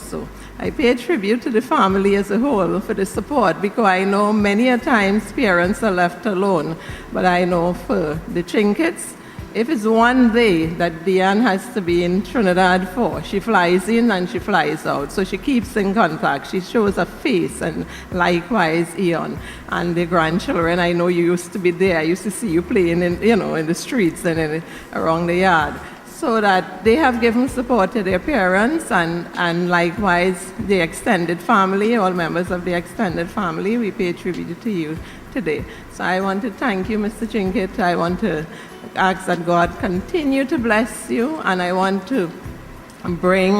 So I pay tribute to the family as a whole for the support, because I know many a times parents are left alone. But I know for the Chinkets, if it's one day that Diane has to be in Trinidad for, she flies in and she flies out. So she keeps in contact. She shows a face, and likewise Eon and the grandchildren. I know you used to be there. I used to see you playing in the streets and around the yard. So that they have given support to their parents, and likewise the extended family, all members of the extended family, we pay tribute to you today. So I want to thank you, Mr. Chinket. I want to ask that God continue to bless you, and I want to bring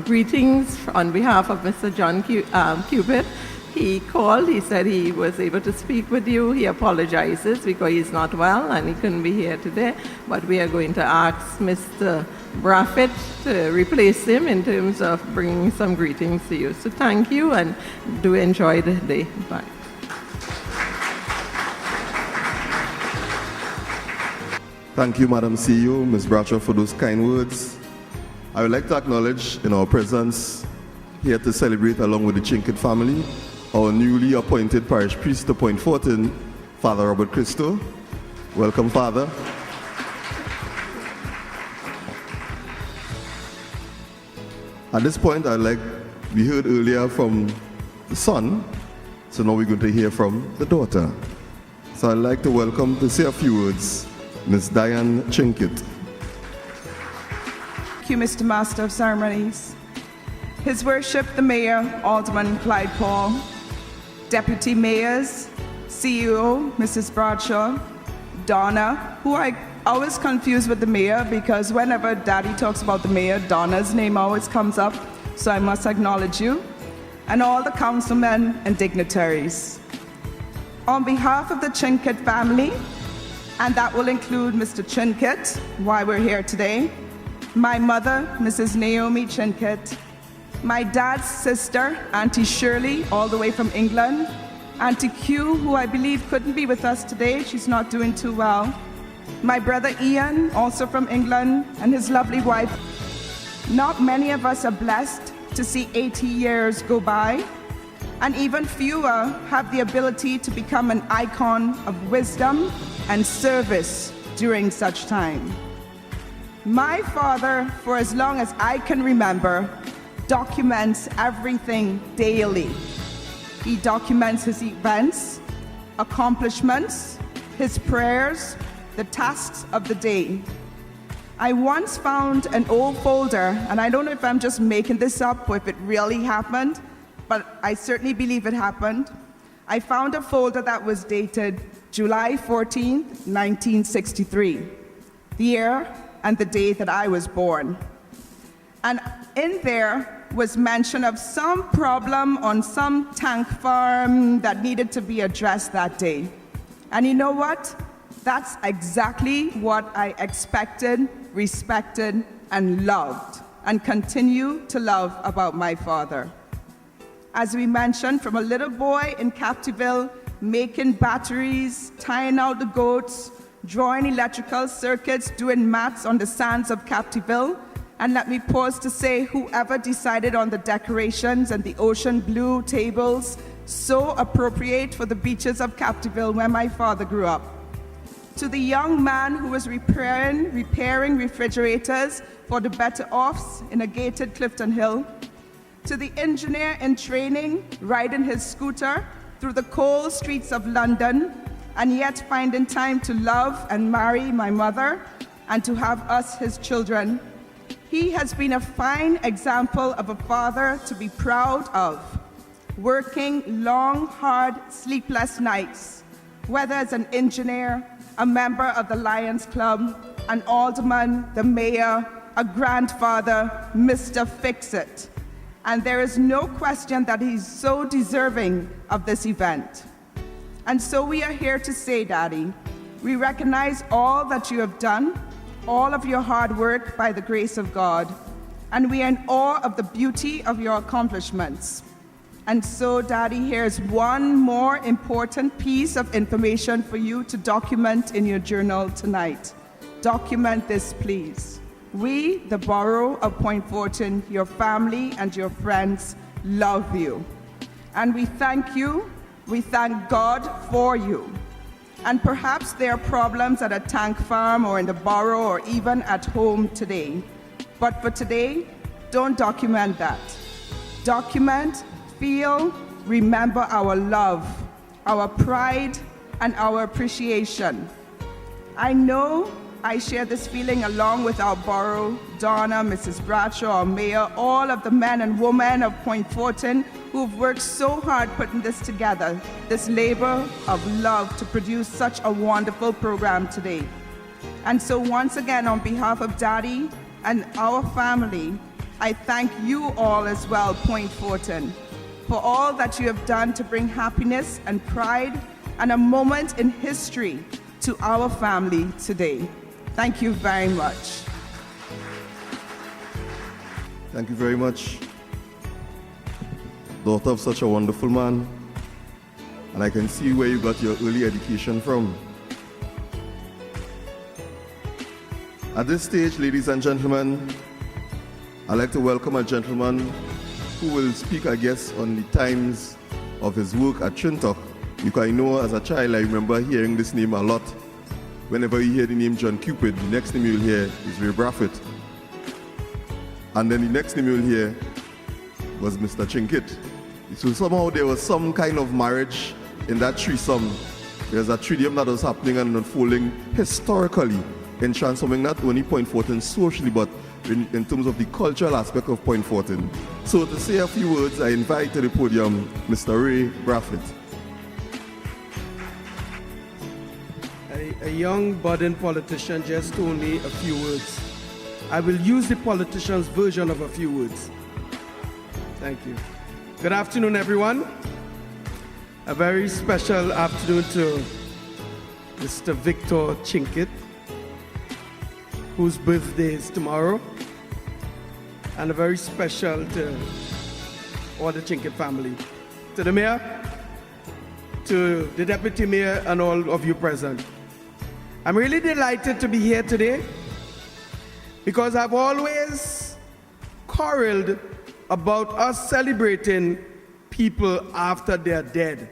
greetings on behalf of Mr. John Cupid. He called, he said he was able to speak with you. He apologizes because he's not well and he couldn't be here today. But we are going to ask Mr. Braffett to replace him in terms of bringing some greetings to you. So thank you, and do enjoy the day. Bye. Thank you, Madam CEO, Ms. Bradshaw, for those kind words. I would like to acknowledge in our presence here to celebrate along with the Chinket family, our newly appointed parish priest to Point Fortin, Father Robert Christo. Welcome, Father. At this point, we heard earlier from the son, so now we're going to hear from the daughter. So I'd like to welcome to say a few words, Ms. Diane Chinket. Thank you, Mr. Master of Ceremonies. His Worship, the Mayor, Alderman Clyde Paul, Deputy Mayors, CEO, Mrs. Bradshaw, Donna, who I always confuse with the Mayor because whenever Daddy talks about the Mayor, Donna's name always comes up, so I must acknowledge you, and all the councilmen and dignitaries. On behalf of the Chinket family, and that will include Mr. Chinket, why we're here today, my mother, Mrs. Naomi Chinket, my dad's sister, Auntie Shirley, all the way from England, Auntie Q, who I believe couldn't be with us today, she's not doing too well, my brother Ian, also from England, and his lovely wife. Not many of us are blessed to see 80 years go by, and even fewer have the ability to become an icon of wisdom and service during such time. My father, for as long as I can remember, documents everything daily. He documents his events, accomplishments, his prayers, the tasks of the day. I once found an old folder, and I don't know if I'm just making this up or if it really happened, but I certainly believe it happened. I found a folder that was dated July 14th, 1963, the year and the day that I was born. And in there was mention of some problem on some tank farm that needed to be addressed that day. And you know what? That's exactly what I expected, respected, and loved, and continue to love about my father. As we mentioned, from a little boy in Captiville, making batteries, tying out the goats, drawing electrical circuits, doing maths on the sands of Captiville. And let me pause to say, whoever decided on the decorations and the ocean blue tables, so appropriate for the beaches of Captiville where my father grew up. To the young man who was repairing refrigerators for the better offs in a gated Clifton Hill. To the engineer in training, riding his scooter through the cold streets of London, and yet finding time to love and marry my mother and to have us, his children. He has been a fine example of a father to be proud of, working long, hard, sleepless nights, whether as an engineer, a member of the Lions Club, an alderman, the mayor, a grandfather, Mr. Fix-It. And there is no question that he's so deserving of this event. And so we are here to say, Daddy, we recognize all that you have done, all of your hard work by the grace of God, and we are in awe of the beauty of your accomplishments. And so, Daddy, here's one more important piece of information for you to document in your journal tonight. Document this, please. We, the Borough of Point Fortin, your family and your friends, love you. And we thank you. We thank God for you. And perhaps there are problems at a tank farm or in the borough or even at home today. But for today, don't document that. Document, feel, remember our love, our pride, and our appreciation. I know I share this feeling along with our borough, Donna, Mrs. Bradshaw, our mayor, all of the men and women of Point Fortin who've worked so hard putting this together, this labor of love to produce such a wonderful program today. And so once again, on behalf of Daddy and our family, I thank you all as well, Point Fortin, for all that you have done to bring happiness and pride and a moment in history to our family today. Thank you very much. Thank you very much. Daughter of such a wonderful man. And I can see where you got your early education from. At this stage, ladies and gentlemen, I'd like to welcome a gentleman who will speak, I guess, on the times of his work at Trintoc. Because I know as a child, I remember hearing this name a lot. Whenever you hear the name John Cupid, the next name you'll hear is Ray Braffett. And then the next name you'll hear was Mr. Chinkit. So somehow there was some kind of marriage in that threesome. There's a tridium that was happening and unfolding historically in transforming not only Point Fortin socially, but in terms of the cultural aspect of Point Fortin. So to say a few words, I invite to the podium Mr. Ray Braffett. A young budding politician just told me a few words. I will use the politician's version of a few words. Thank you. Good afternoon, everyone. A very special afternoon to Mr. Victor Chinkit, whose birthday is tomorrow, and a very special to all the Chinkit family. To the mayor, to the deputy mayor, and all of you present. I'm really delighted to be here today because I've always quarreled about us celebrating people after they're dead.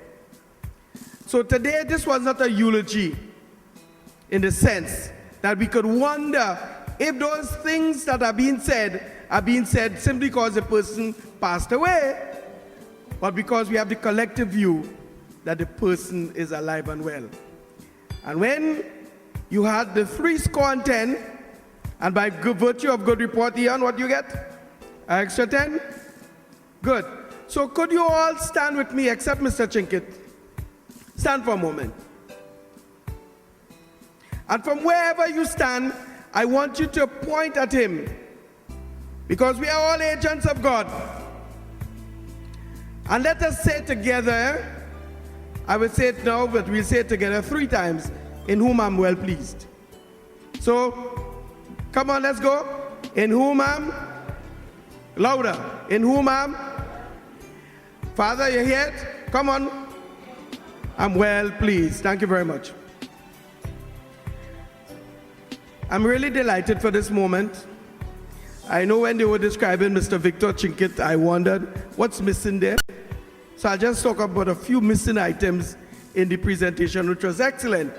So today, this was not a eulogy in the sense that we could wonder if those things that are being said simply because the person passed away, but because we have the collective view that the person is alive and well. And when you had the 10, and by virtue of good report, Ian, what do you get? An extra 10? Good. So could you all stand with me, except Mr. Chinkit? Stand for a moment. And from wherever you stand, I want you to point at him, because we are all agents of God. And let us say together, I will say it now, but we'll say it together 3 times, in whom I'm well pleased. So, come on, let's go. In whom I'm, louder. In whom I'm, Father, you hear it? Come on. I'm well pleased. Thank you very much. I'm really delighted for this moment. I know when they were describing Mr. Victor Chinkit, I wondered what's missing there. So I'll just talk about a few missing items in the presentation, which was excellent.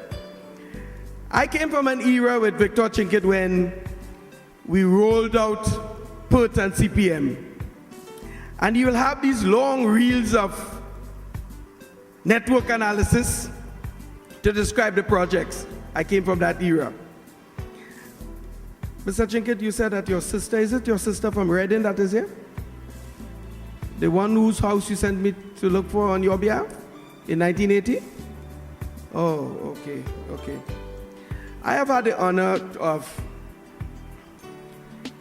I came from an era with Victor Chinkit when we rolled out PERT and CPM. And you will have these long reels of network analysis to describe the projects. I came from that era. Mr. Chinkit, you said that your sister, is it your sister from Reading that is here? The one whose house you sent me to look for on your behalf in 1980? Oh, okay. I have had the honor of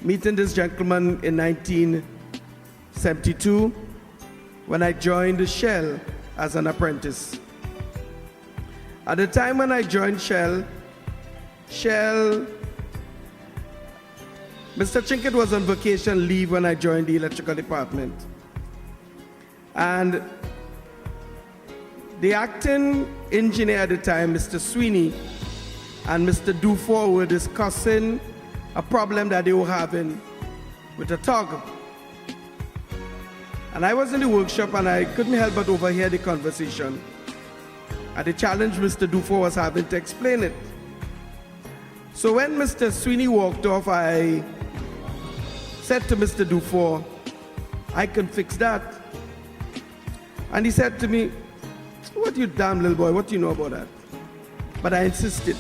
meeting this gentleman in 1972 when I joined Shell as an apprentice. At the time when I joined Shell, Mr. Chinkit was on vacation leave when I joined the electrical department. And the acting engineer at the time, Mr. Sweeney, and Mr. Dufour were discussing a problem that they were having with a tug. And I was in the workshop and I couldn't help but overhear the conversation. And the challenge Mr. Dufour was having to explain it. So when Mr. Sweeney walked off, I said to Mr. Dufour, I can fix that. And he said to me, what you damn little boy, what do you know about that? But I insisted.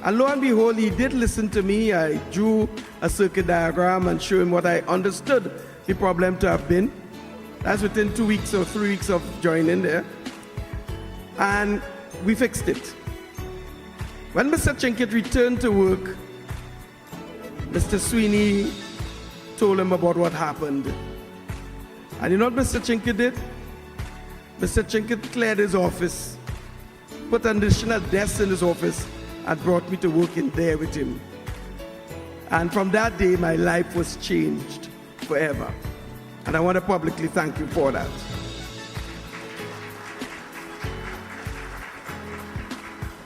And lo and behold, he did listen to me. I drew a circuit diagram and showed him what I understood the problem to have been. That's within 2 weeks or 3 weeks of joining there. And we fixed it. When Mr. Chinkitt returned to work, Mr. Sweeney told him about what happened. And you know what Mr. Chinkitt did? Mr. Chinkitt cleared his office, put an additional desk in his office, and brought me to work in there with him. And from that day, my life was changed forever. And I want to publicly thank you for that.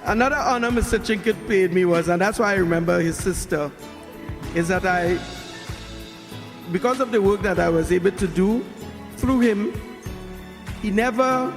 Another honor Mr. Chinkitt paid me was, and that's why I remember his sister, is that because of the work that I was able to do through him, he never